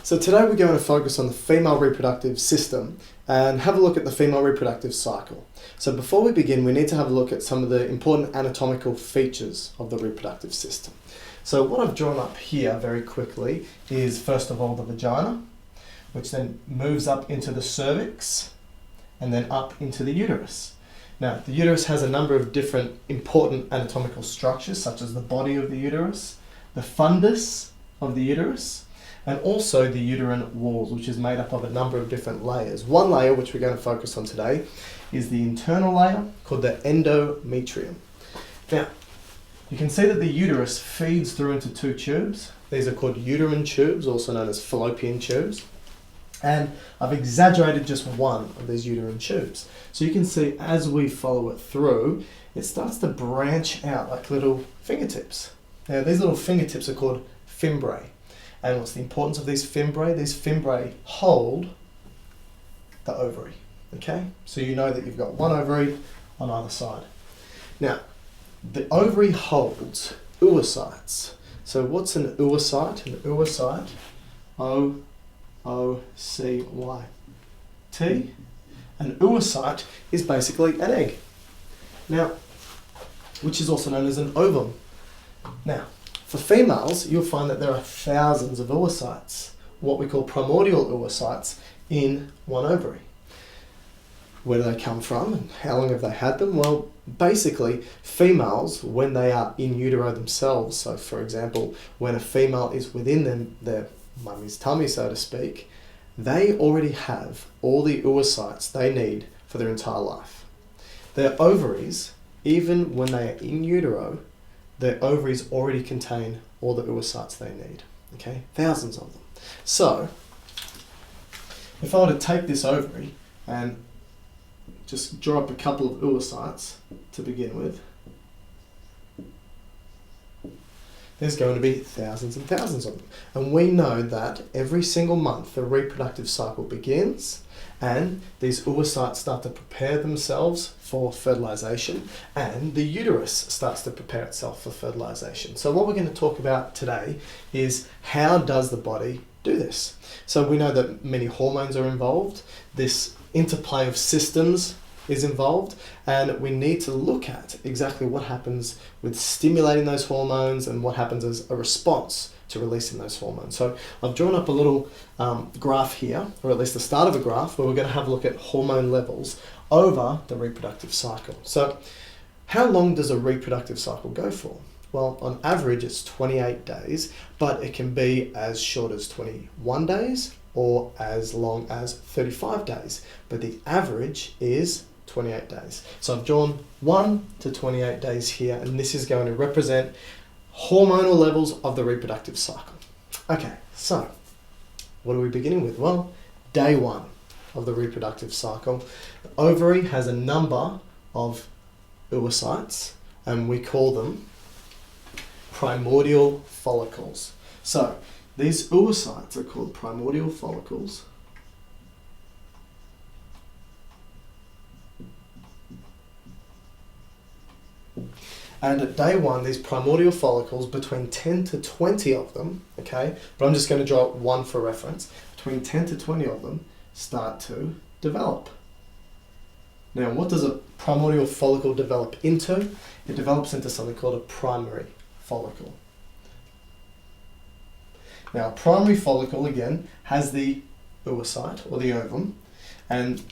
So today we're going to focus on the female reproductive system and have a look at the female reproductive cycle. So before we begin, we need to have a look at some of the important anatomical features of the reproductive system. So what I've drawn up here very quickly is first of all the vagina, which then moves up into the cervix and then up into the uterus. Now, the uterus has a number of different important anatomical structures, such as the body of the uterus, the fundus of the uterus, and also the uterine walls, which is made up of a number of different layers. One layer, which we're going to focus on today, is the internal layer called the endometrium. Now, you can see that the uterus feeds through into two tubes. These are called uterine tubes, also known as fallopian tubes. And I've exaggerated just one of these uterine tubes. So you can see as we follow it through, it starts to branch out like little fingertips. Now, these little fingertips are called fimbriae. And what's the importance of these fimbriae? These fimbriae hold the ovary, okay? So you know that you've got one ovary on either side. Now, the ovary holds oocytes. So what's an oocyte? An oocyte, O-O-C-Y-T. An oocyte is basically an egg. Now, which is also known as an ovum. Now, for females, you'll find that there are thousands of oocytes, what we call primordial oocytes, in one ovary. Where do they come from and how long have they had them? Well, basically, females, when they are in utero themselves, so for example, when a female is within their mummy's tummy, so to speak, they already have all the oocytes they need for their entire life. Their ovaries, even when they are in utero, their ovaries already contain all the oocytes they need, okay? Thousands of them. So, if I were to take this ovary and just draw up a couple of oocytes to begin with, there's going to be thousands and thousands of them. And we know that every single month the reproductive cycle begins and these oocytes start to prepare themselves for fertilization and the uterus starts to prepare itself for fertilization. So what we're going to talk about today is how does the body do this? So we know that many hormones are involved, this interplay of systems is involved, and we need to look at exactly what happens with stimulating those hormones and what happens as a response to releasing those hormones. So I've drawn up a little graph here, or at least the start of a graph, where we're going to have a look at hormone levels over the reproductive cycle. So how long does a reproductive cycle go for? Well, on average it's 28 days, but it can be as short as 21 days or as long as 35 days. But the average is 28 days. So I've drawn 1 to 28 days here, and this is going to represent hormonal levels of the reproductive cycle. Okay, so what are we beginning with? Well, day 1 of the reproductive cycle. The ovary has a number of oocytes, and we call them primordial follicles. So these oocytes are called primordial follicles. And at day 1, these primordial follicles, between 10 to 20 of them, okay, but I'm just going to draw one for reference, between 10 to 20 of them start to develop. Now, what does a primordial follicle develop into? It develops into something called a primary follicle. Now, a primary follicle, again, has the oocyte, or the ovum, and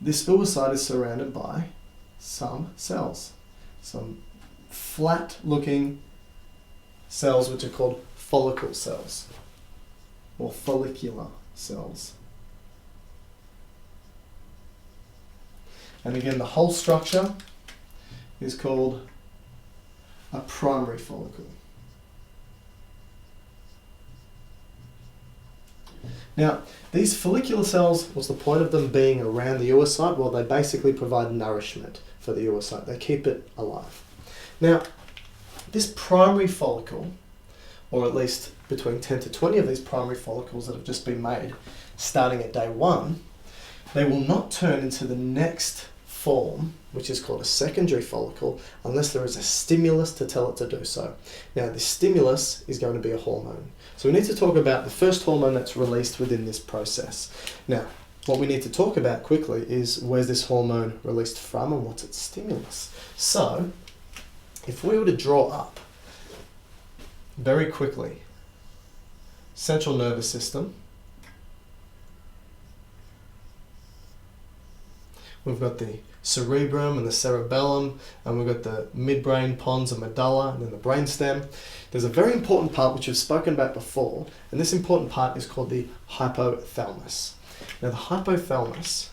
this oocyte is surrounded by some cells. Some flat-looking cells which are called follicle cells or follicular cells. And again, the whole structure is called a primary follicle. Now, these follicular cells, what's the point of them being around the oocyte? Well, they basically provide nourishment for the oocyte. They keep it alive. Now, this primary follicle, or at least between 10 to 20 of these primary follicles that have just been made, starting at day 1, they will not turn into the next form, which is called a secondary follicle, unless there is a stimulus to tell it to do so. Now, the stimulus is going to be a hormone. So we need to talk about the first hormone that's released within this process. Now, what we need to talk about quickly is where's this hormone released from and what's its stimulus. So, if we were to draw up very quickly central nervous system, we've got the cerebrum and the cerebellum, and we've got the midbrain, pons and medulla, and then the brainstem. There's a very important part which we've spoken about before, and this important part is called the hypothalamus. Now, the hypothalamus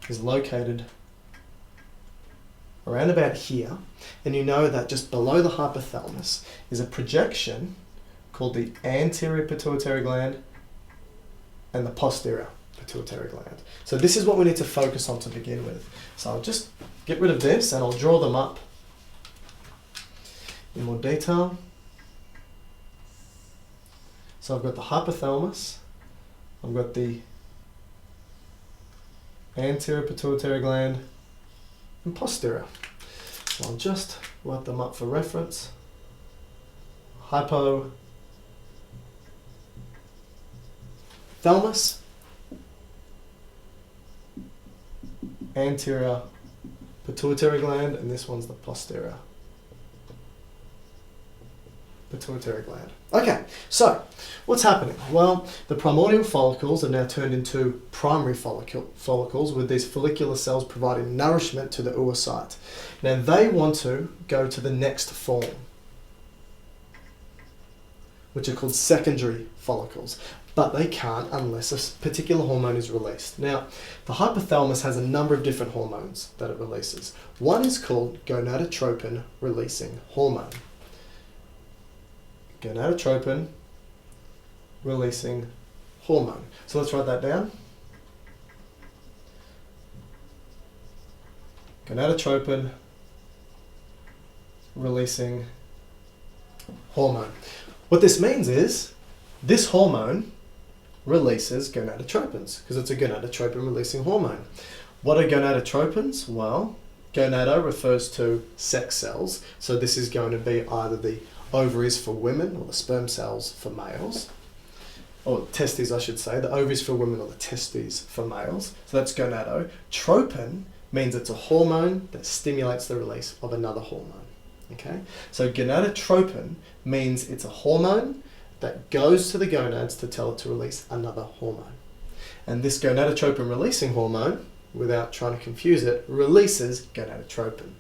is located around about here, and you know that just below the hypothalamus is a projection called the anterior pituitary gland and the posterior pituitary gland. So this is what we need to focus on to begin with. So I'll just get rid of this and I'll draw them up in more detail. So I've got the hypothalamus, I've got the anterior pituitary gland and posterior. So I'll just write them up for reference. Hypothalamus, anterior pituitary gland, and this one's the posterior pituitary gland. Okay, so what's happening? Well, the primordial follicles are now turned into primary follicles with these follicular cells providing nourishment to the oocyte. Now they want to go to the next form, which are called secondary follicles. But they can't unless a particular hormone is released. Now, the hypothalamus has a number of different hormones that it releases. One is called gonadotropin releasing hormone. Gonadotropin releasing hormone. So let's write that down. Gonadotropin releasing hormone. What this means is this hormone releases gonadotropins because it's a gonadotropin releasing hormone. What are gonadotropins? Well, gonado refers to sex cells, so this is going to be either the ovaries for women or the sperm cells for males, or testes I should say, the ovaries for women or the testes for males. So that's gonado. Tropin means it's a hormone that stimulates the release of another hormone. Okay, so gonadotropin means it's a hormone that goes to the gonads to tell it to release another hormone. And this gonadotropin releasing hormone, without trying to confuse it, releases gonadotropin.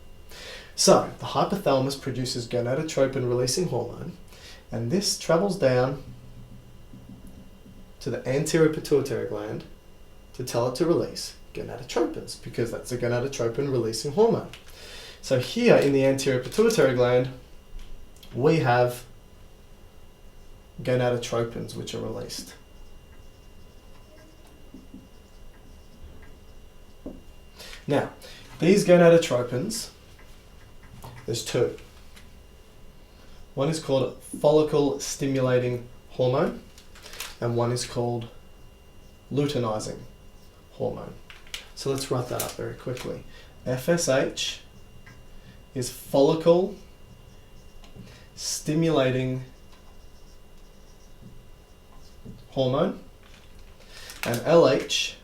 So the hypothalamus produces gonadotropin releasing hormone, and this travels down to the anterior pituitary gland to tell it to release gonadotropins, because that's a gonadotropin releasing hormone. So here in the anterior pituitary gland, we have gonadotropins which are released. Now, these gonadotropins, there's two. One is called follicle stimulating hormone, and one is called luteinizing hormone. So let's write that up very quickly. FSH is follicle stimulating hormone, and LH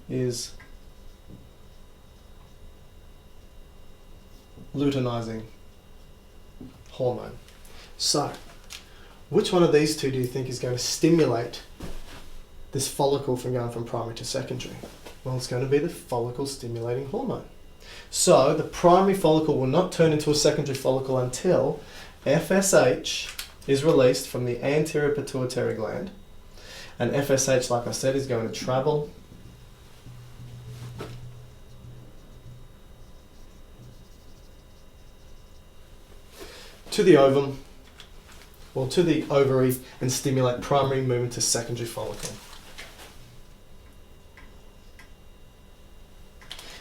is luteinizing hormone. So, which one of these two do you think is going to stimulate this follicle from going from primary to secondary? Well, it's going to be the follicle stimulating hormone. So, the primary follicle will not turn into a secondary follicle until FSH is released from the anterior pituitary gland, and FSH, like I said, is going to travel to the ovum, or to the ovary, and stimulate primary movement to secondary follicle.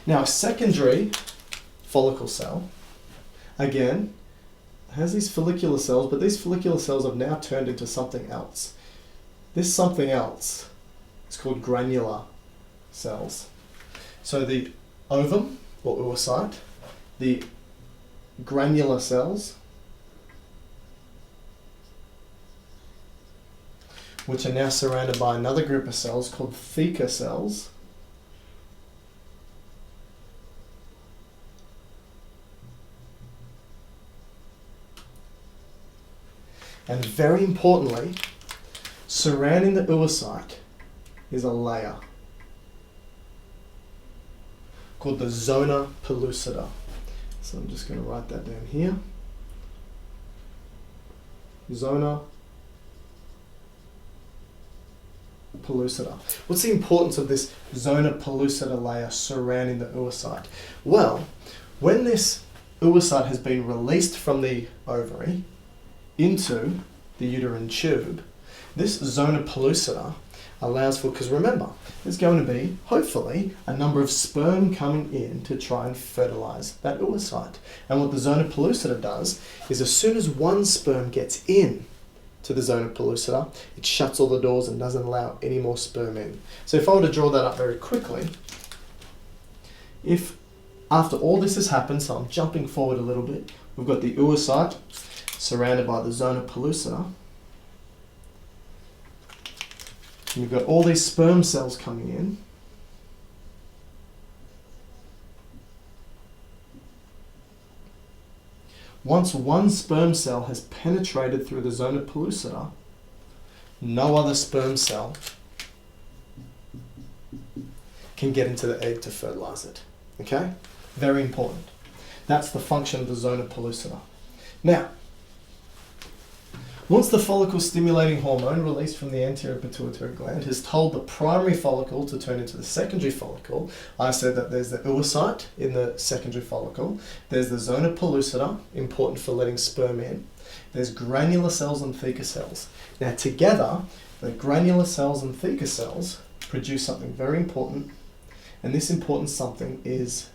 Now, a secondary follicle cell, again, has these follicular cells, but these follicular cells have now turned into something else. This something else is called granular cells. So the ovum or oocyte, the granular cells, which are now surrounded by another group of cells called theca cells. And very importantly, surrounding the oocyte is a layer called the zona pellucida. So I'm just going to write that down here. Zona pellucida. What's the importance of this zona pellucida layer surrounding the oocyte? Well, when this oocyte has been released from the ovary into the uterine tube, this zona pellucida allows for, because remember, there's going to be, hopefully, a number of sperm coming in to try and fertilize that oocyte. And what the zona pellucida does is as soon as one sperm gets in to the zona pellucida, it shuts all the doors and doesn't allow any more sperm in. So if I were to draw that up very quickly, if after all this has happened, so I'm jumping forward a little bit, we've got the oocyte surrounded by the zona pellucida. And you've got all these sperm cells coming in. Once one sperm cell has penetrated through the zona pellucida, no other sperm cell can get into the egg to fertilize it. Okay? Very important. That's the function of the zona pellucida. Now, once the follicle-stimulating hormone released from the anterior pituitary gland has told the primary follicle to turn into the secondary follicle, I said that there's the oocyte in the secondary follicle, there's the zona pellucida, important for letting sperm in, there's granular cells and theca cells. Now together, the granular cells and theca cells produce something very important, and this important something is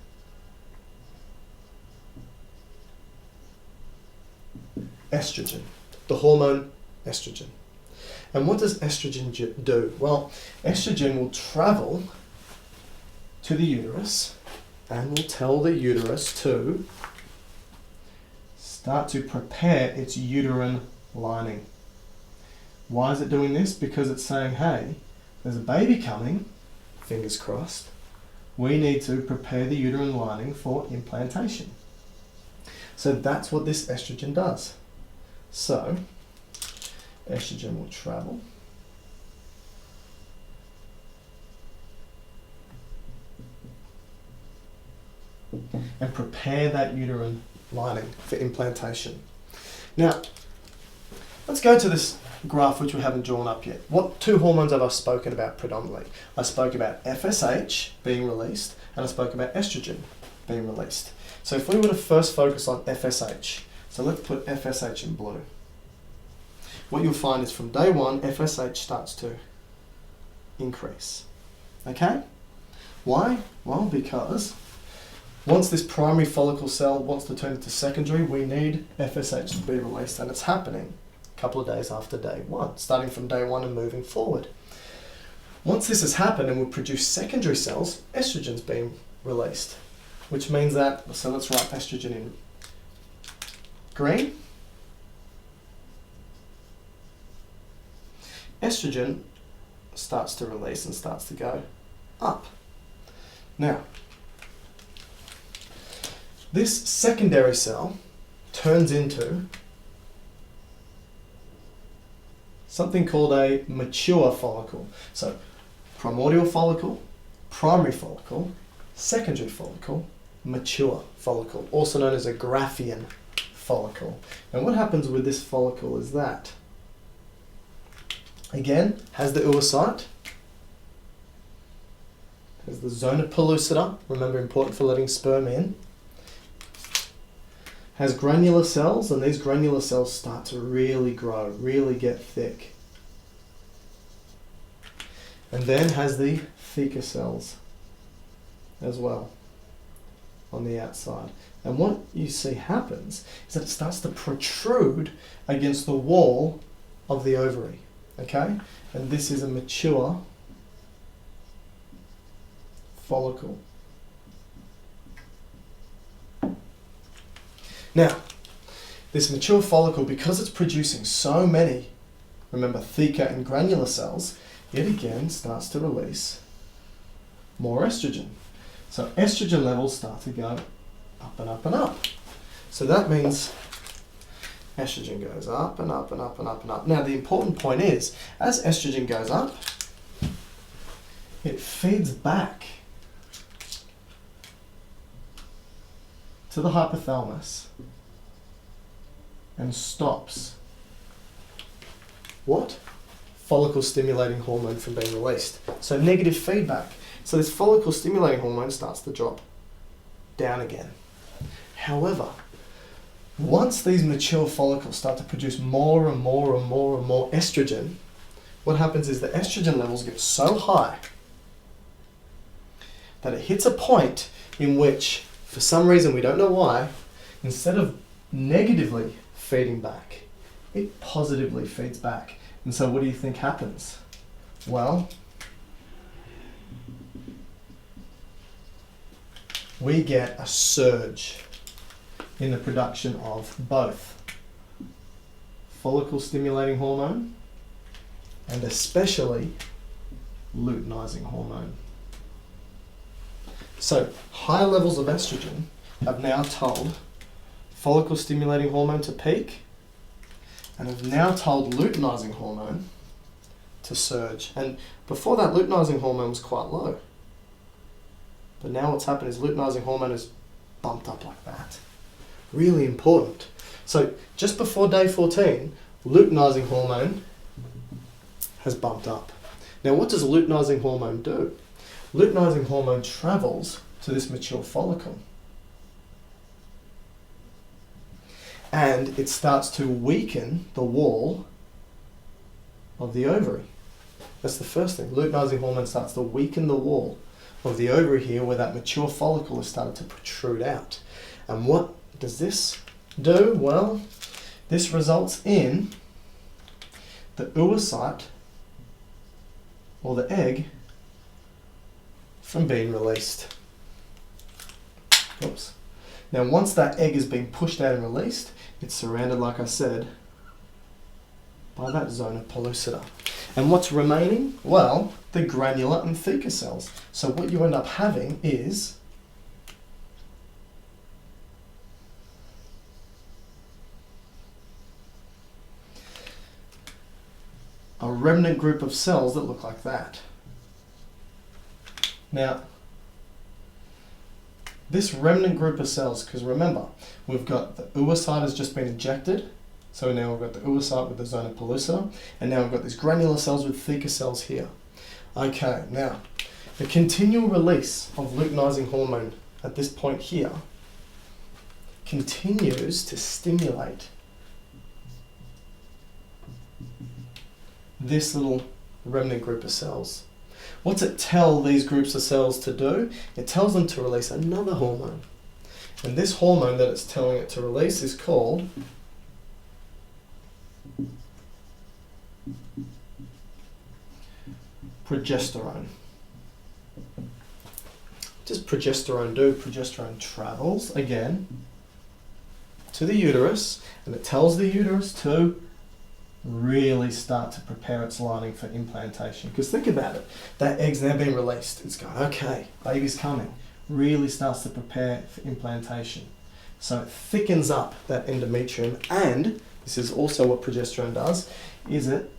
estrogen. The hormone estrogen. And what does estrogen do? Well, estrogen will travel to the uterus and will tell the uterus to start to prepare its uterine lining. Why is it doing this? Because it's saying, hey, there's a baby coming, fingers crossed. We need to prepare the uterine lining for implantation. So that's what this estrogen does. So, estrogen will travel and prepare that uterine lining for implantation. Now, let's go to this graph which we haven't drawn up yet. What two hormones have I spoken about predominantly? I spoke about FSH being released and I spoke about estrogen being released. So if we were to first focus on FSH, so let's put FSH in blue. What you'll find is from day one, FSH starts to increase. Okay? Why? Well, because once this primary follicle cell wants to turn into secondary, we need FSH to be released, and it's happening a couple of days after day one, starting from day one and moving forward. Once this has happened and we produce secondary cells, estrogen's being released, which means that, so let's write estrogen in green. Estrogen starts to release and starts to go up. Now, this secondary cell turns into something called a mature follicle. So, primordial follicle, primary follicle, secondary follicle, mature follicle, also known as a Graafian follicle. And what happens with this follicle is that, again, has the oocyte, has the zona pellucida, remember important for letting sperm in, has granular cells, and these granular cells start to really grow, really get thick. And then has the theca cells as well on the outside. And what you see happens is that it starts to protrude against the wall of the ovary. Okay? And this is a mature follicle. Now, this mature follicle, because it's producing so many, remember, theca and granular cells, it again starts to release more estrogen. So estrogen levels start to go up and up and up. So that means estrogen goes up and up and up and up and up. Now the important point is, as estrogen goes up, it feeds back to the hypothalamus and stops what? Follicle stimulating hormone from being released. So negative feedback. So this follicle stimulating hormone starts to drop down again. However, once these mature follicles start to produce more and more and more and more estrogen, what happens is the estrogen levels get so high that it hits a point in which, for some reason we don't know why, instead of negatively feeding back, it positively feeds back. And so what do you think happens? Well, we get a surge in the production of both follicle stimulating hormone and especially luteinizing hormone. So high levels of estrogen have now told follicle stimulating hormone to peak and have now told luteinizing hormone to surge. And before that, luteinizing hormone was quite low. But now what's happened is luteinizing hormone is bumped up like that. Really important. So just before day 14, luteinizing hormone has bumped up. Now what does luteinizing hormone do? Luteinizing hormone travels to this mature follicle and it starts to weaken the wall of the ovary. That's the first thing. Luteinizing hormone starts to weaken the wall of the ovary here where that mature follicle has started to protrude out. And what does this do? Well, this results in the oocyte, or the egg, from being released. Oops. Now once that egg is being pushed out and released, it's surrounded, like I said, by that zone of pellucida. And what's remaining? Well, the granular and theca cells. So what you end up having is a remnant group of cells that look like that. Now, this remnant group of cells, because remember, we've got the oocyte has just been injected, so now we've got the oocyte with the zone of pellucida, and now we've got these granular cells with theca cells here. Okay, now, the continual release of luteinizing hormone at this point here continues to stimulate this little remnant group of cells. What's it tell these groups of cells to do? It tells them to release another hormone. And this hormone that it's telling it to release is called progesterone. What does progesterone do? Progesterone travels again to the uterus and it tells the uterus to really start to prepare its lining for implantation. Because think about it, that egg's now been released. It's going, okay, baby's coming. Really starts to prepare for implantation. So it thickens up that endometrium, and this is also what progesterone does, is it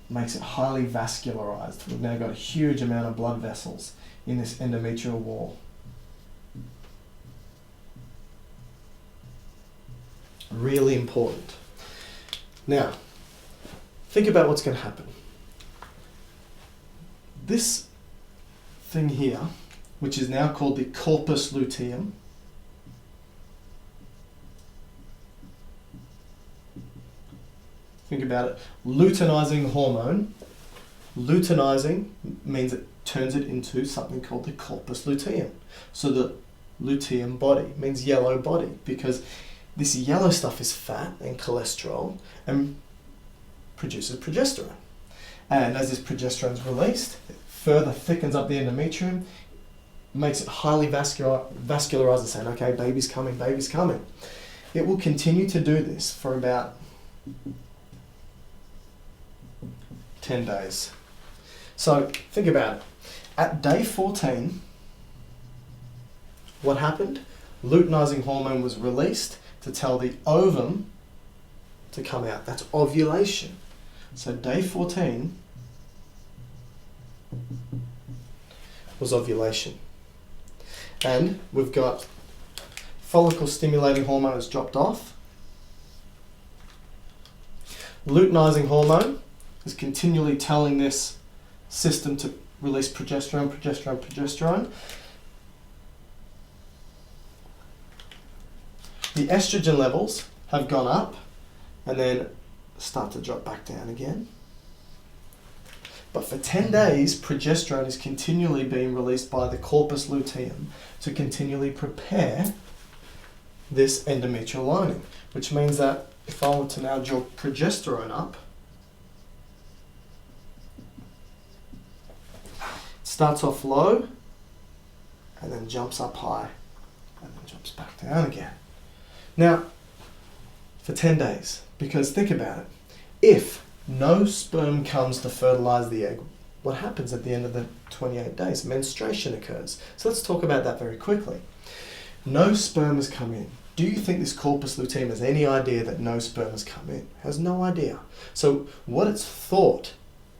makes it highly vascularized. We've now got a huge amount of blood vessels in this endometrial wall. Really important. Now, think about what's going to happen. This thing here, which is now called the corpus luteum, think about it, luteinizing hormone. Luteinizing means it turns it into something called the corpus luteum. So the luteum body means yellow body, because this yellow stuff is fat and cholesterol and produces progesterone. And as this progesterone is released, it further thickens up the endometrium, makes it highly vascularized and saying, okay, baby's coming, baby's coming. it will continue to do this for about 10 days. So think about it. At day 14, what happened? Luteinizing hormone was released to tell the ovum to come out. That's ovulation. So day 14 was ovulation. And we've got follicle stimulating hormone has dropped off. Luteinizing hormone is continually telling this system to release progesterone, progesterone, progesterone. The estrogen levels have gone up and then start to drop back down again. But for 10 days, progesterone is continually being released by the corpus luteum to continually prepare this endometrial lining, which means that if I were to now draw progesterone up, it starts off low and then jumps up high and then jumps back down again. Now, for 10 days, because think about it, if no sperm comes to fertilize the egg, what happens at the end of the 28 days? Menstruation occurs. So let's talk about that very quickly. No sperm has come in. Do you think this corpus luteum has any idea that no sperm has come in? Has no idea. So what it's thought,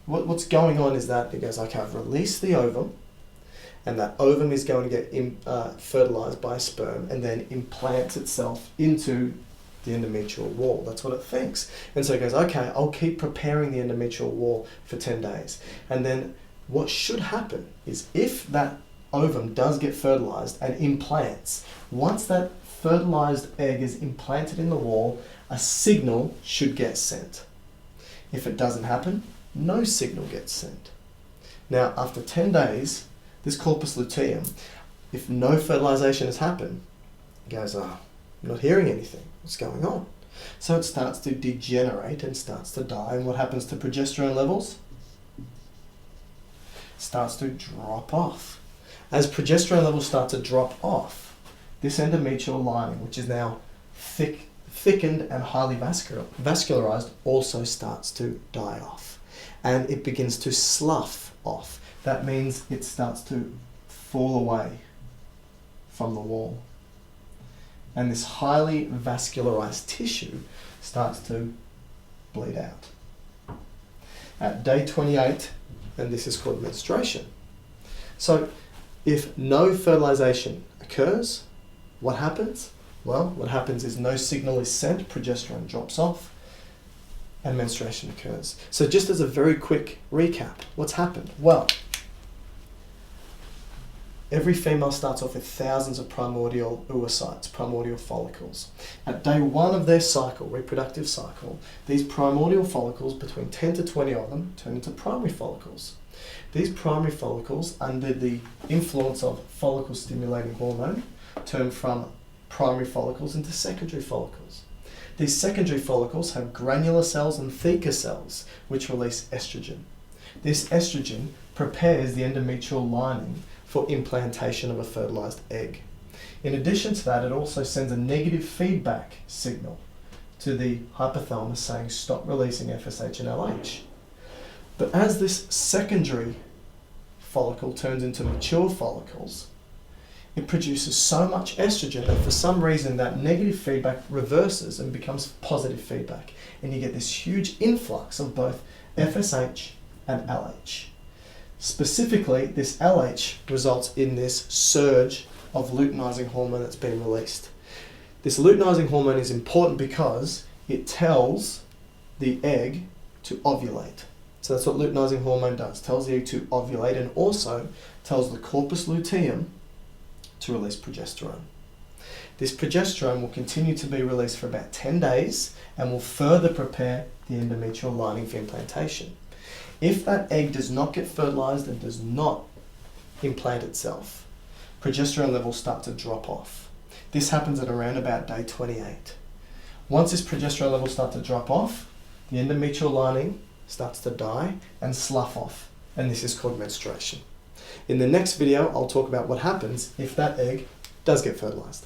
what's going on is that it goes, okay, I've released the ovum, and that ovum is going to get fertilized by sperm and then implants itself into the endometrial wall. That's what it thinks. And so it goes, okay, I'll keep preparing the endometrial wall for 10 days. And then what should happen is if that ovum does get fertilized and implants, once that fertilized egg is implanted in the wall, a signal should get sent. If it doesn't happen, no signal gets sent. Now, after 10 days, this corpus luteum, if no fertilization has happened, it goes, I'm not hearing anything. What's going on? So it starts to degenerate and starts to die. And what happens to progesterone levels? It starts to drop off. As progesterone levels start to drop off, this endometrial lining, which is now thickened and highly vascularized, also starts to die off. And it begins to slough off. That means it starts to fall away from the wall. And this highly vascularized tissue starts to bleed out. At day 28, and this is called menstruation. So if no fertilization occurs, what happens? Well, what happens is no signal is sent, progesterone drops off, and menstruation occurs. So just as a very quick recap, what's happened? Well, every female starts off with thousands of primordial oocytes, primordial follicles. At day 1 of their cycle, reproductive cycle, these primordial follicles, between 10 to 20 of them, turn into primary follicles. These primary follicles, under the influence of follicle stimulating hormone, turn from primary follicles into secondary follicles. These secondary follicles have granular cells and theca cells, which release estrogen. This estrogen prepares the endometrial lining for implantation of a fertilized egg. In addition to that, it also sends a negative feedback signal to the hypothalamus saying stop releasing FSH and LH. But as this secondary follicle turns into mature follicles, it produces so much estrogen that for some reason that negative feedback reverses and becomes positive feedback. And you get this huge influx of both FSH and LH. Specifically, this LH results in this surge of luteinizing hormone that's been released. This luteinizing hormone is important because it tells the egg to ovulate. So that's what luteinizing hormone does, tells the egg to ovulate and also tells the corpus luteum to release progesterone. This progesterone will continue to be released for about 10 days and will further prepare the endometrial lining for implantation. If that egg does not get fertilized and does not implant itself, progesterone levels start to drop off. This happens at around about day 28. Once this progesterone levels start to drop off, the endometrial lining starts to die and slough off, and this is called menstruation. In the next video, I'll talk about what happens if that egg does get fertilized.